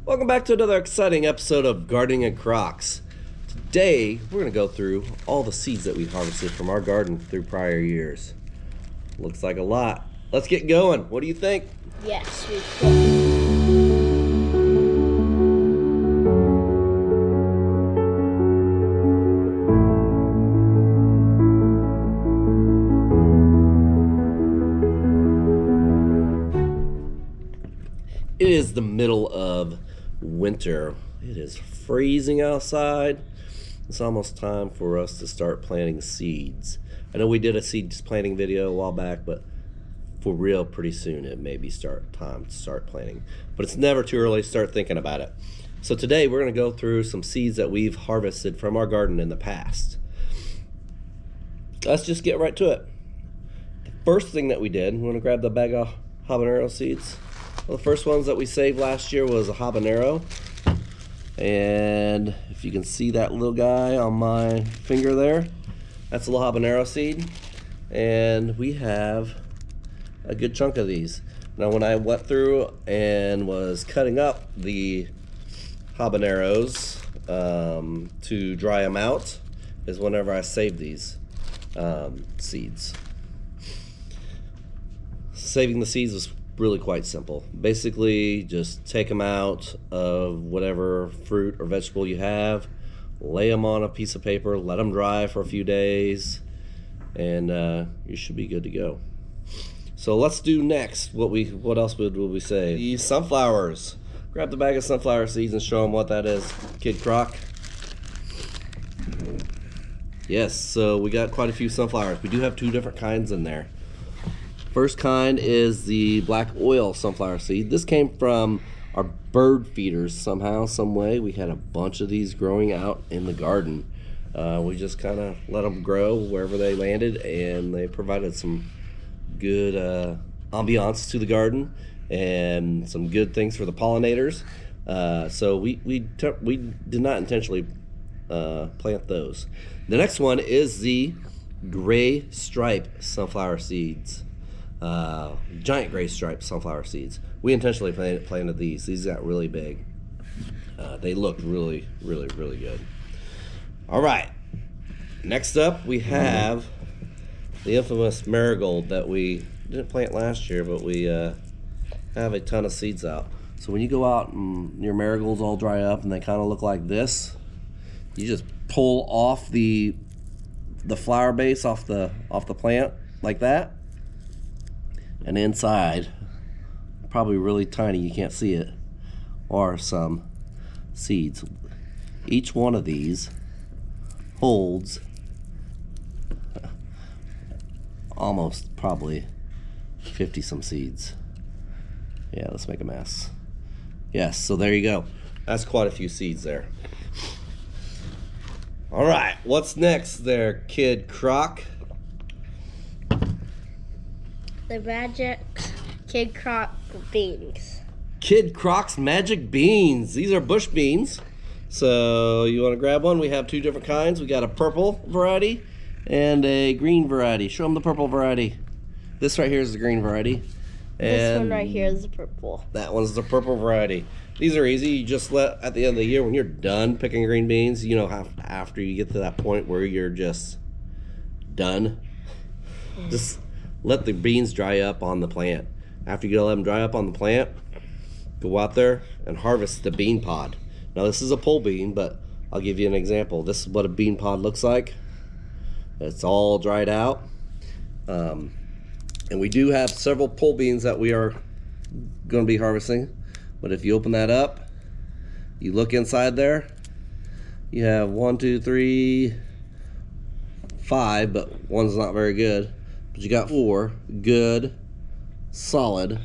Welcome back to another exciting episode of Gardening and Crocs. Today, we're going to go through all the seeds that we harvested from our garden through prior years. Looks like a lot. Let's get going. What do you think? Yes, we could. It is the middle of winter. It is freezing outside. It's almost time for us to start planting seeds. I know we did a seed planting video a while back, but for real, pretty soon it may be time to start planting. But it's never too early to start thinking about it. So today we're going to go through some seeds that we've harvested from our garden in the past. Let's just get right to it. The first thing that we did, we want to grab the bag of habanero seeds. Well, the first ones that we saved last year was a habanero. And if you can see that little guy on my finger there, that's a little habanero seed. And we have a good chunk of these. Now when I went through and was cutting up the habaneros to dry them out is whenever I saved these seeds. Saving the seeds was really quite simple. Basically, just take them out of whatever fruit or vegetable you have, lay them on a piece of paper, let them dry for a few days, and you should be good to go. So let's do next. What else would we say? The sunflowers. Grab the bag of sunflower seeds and show them what that is, Kid Croc. Yes, so we got quite a few sunflowers. We do have two different kinds in there. First kind is the black oil sunflower seed. This came from our bird feeders somehow, some way. We had a bunch of these growing out in the garden. We just kind of let them grow wherever they landed, and they provided some good ambiance to the garden and some good things for the pollinators. So we did not intentionally plant those. The next one is the gray stripe sunflower seeds. Giant gray stripe sunflower seeds. We intentionally planted these. These got really big. They looked really good. All right. Next up, we have the infamous Marigold that we didn't plant last year, but we have a ton of seeds out. So when you go out and your marigolds all dry up and they kind of look like this, you just pull off the flower base off the plant like that. And inside, probably really tiny, you can't see it, are some seeds. Each one of these holds almost probably 50 some seeds. Yeah, let's make a mess. Yes, so there you go. That's quite a few seeds there. All right, what's next there, Kid Croc? The magic Kid Croc beans. Kid Croc's magic beans. These are bush beans. So you want to grab one? We have two different kinds. We got a purple variety and a green variety. Show them the purple variety. This right here is the green variety. And this one right here is the purple. That one's the purple variety. These are easy. You just let, at the end of the year, when you're done picking green beans, you know, after you get to that point where you're just done, just let the beans dry up on the plant. After you let them dry up on the plant, go out there and harvest the bean pod. Now this is a pole bean, but I'll give you an example. This is what a bean pod looks like. It's all dried out. And we do have several pole beans that we are going to be harvesting. But if you open that up, you look inside there, you have 1, 2, 3, 5, but one's not very good. But you got 4 good, solid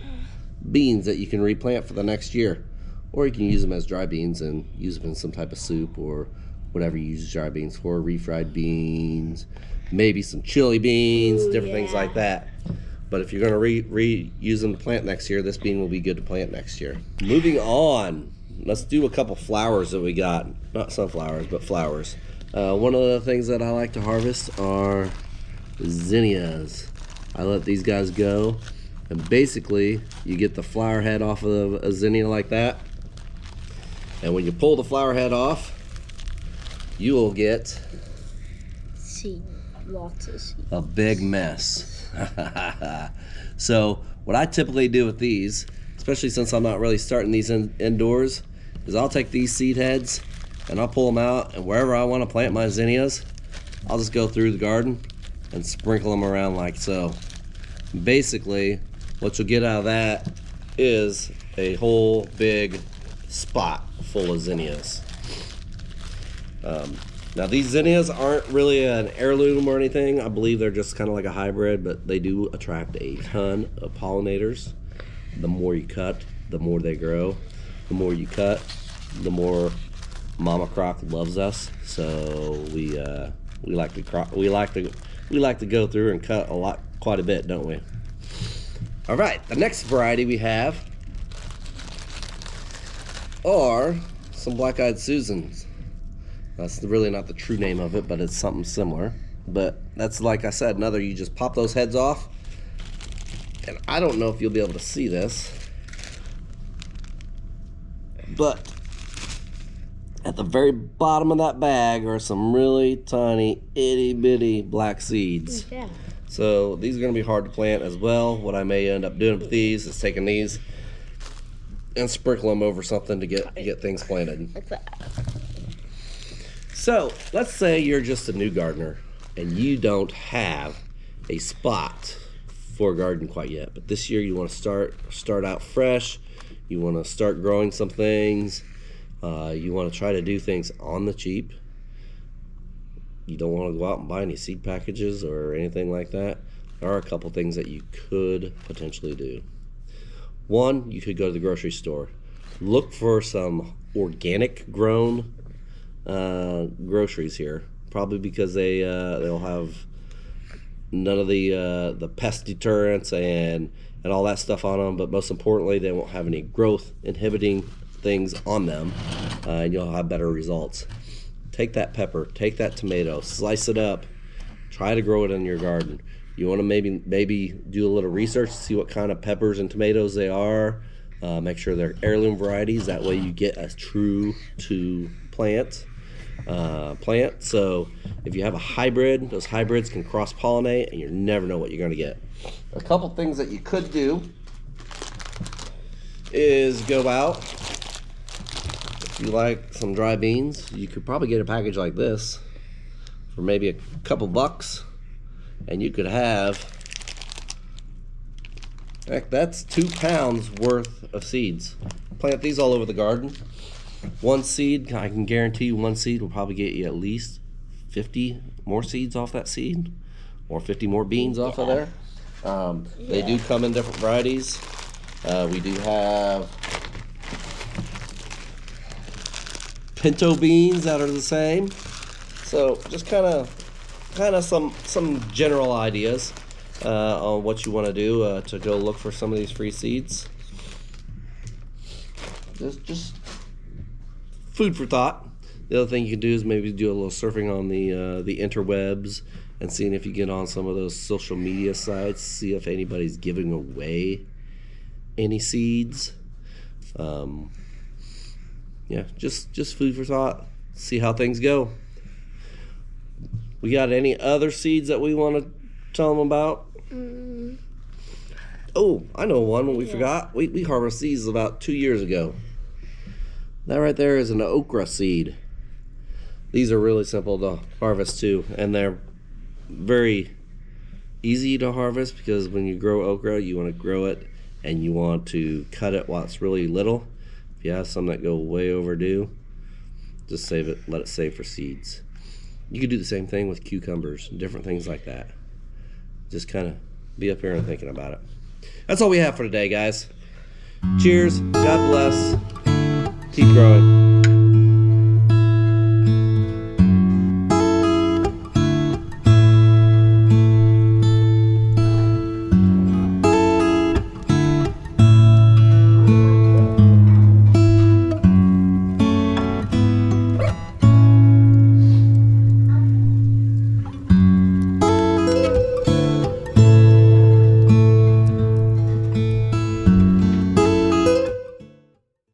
beans that you can replant for the next year. Or you can use them as dry beans and use them in some type of soup or whatever you use dry beans for, refried beans, maybe some chili beans, different things like that. But if you're going to reuse them to plant next year, this bean will be good to plant next year. Moving on, let's do a couple flowers that we got. Not sunflowers, but flowers. One of the things that I like to harvest are Zinias. I let these guys go, and basically you get the flower head off of a zinnia like that, And when you pull the flower head off, you will get Seed. Lots of seeds. a big mess. So what I typically do with these, especially since I'm not really starting these indoors, is I'll take these seed heads and I'll pull them out, and wherever I want to plant my zinnias, I'll just go through the garden and sprinkle them around like so. Basically, what you'll get out of that is a whole big spot full of zinnias. Now these zinnias aren't really an heirloom or anything. I believe they're just kind of like a hybrid, but they do attract a ton of pollinators. The more you cut, the more they grow. The more you cut, the more Mama Croc loves us. So we like to go through and cut quite a bit, don't we? All right, the next variety we have are some black-eyed Susans. That's really not the true name of it, but it's something similar. But that's, like I said, another, you just pop those heads off. And I don't know if you'll be able to see this, but at the very bottom of that bag are some really tiny, itty-bitty black seeds. Yeah. So these are going to be hard to plant as well. What I may end up doing with these is taking these and sprinkle them over something to get things planted. Like that. So let's say you're just a new gardener and you don't have a spot for a garden quite yet, but this year you want to start out fresh. You want to start growing some things. You want to try to do things on the cheap. You don't want to go out and buy any seed packages or anything like that. There are a couple things that you could potentially do. One, you could go to the grocery store. Look for some organic grown groceries here, probably because they'll have none of the pest deterrents and all that stuff on them, but most importantly, they won't have any growth inhibiting things on them, and you'll have better results. Take that pepper, take that tomato, slice it up, try to grow it in your garden. You want to maybe do a little research to see what kind of peppers and tomatoes they are. Make sure they're heirloom varieties. That way you get a true to plant. So if you have a hybrid, those hybrids can cross-pollinate and you never know what you're going to get. A couple things that you could do is go out. If you like some dry beans, you could probably get a package like this for maybe a couple bucks, and you could have, heck, that's 2 pounds worth of seeds. Plant these all over the garden. One seed, I can guarantee you one seed will probably get you at least 50 more seeds off that seed, or 50 more beans off of there. They do come in different varieties. We do have pinto beans that are the same. So just kind of some general ideas on what you want to do to go look for some of these free seeds. Just food for thought. The other thing you can do is maybe do a little surfing on the interwebs and seeing if you get on some of those social media sites, see if anybody's giving away any seeds. Yeah, just food for thought. See how things go. We got any other seeds that we want to tell them about? Oh, I know one we forgot. We harvested these about 2 years ago. That right there is an okra seed. These are really simple to harvest too, and they're very easy to harvest because when you grow okra, you want to grow it and you want to cut it while it's really little. If you have some that go way overdue, just save it, let it save for seeds. You could do the same thing with cucumbers, different things like that. Just kind of be up here and thinking about it. That's all we have for today, guys. Cheers. God bless. Keep growing.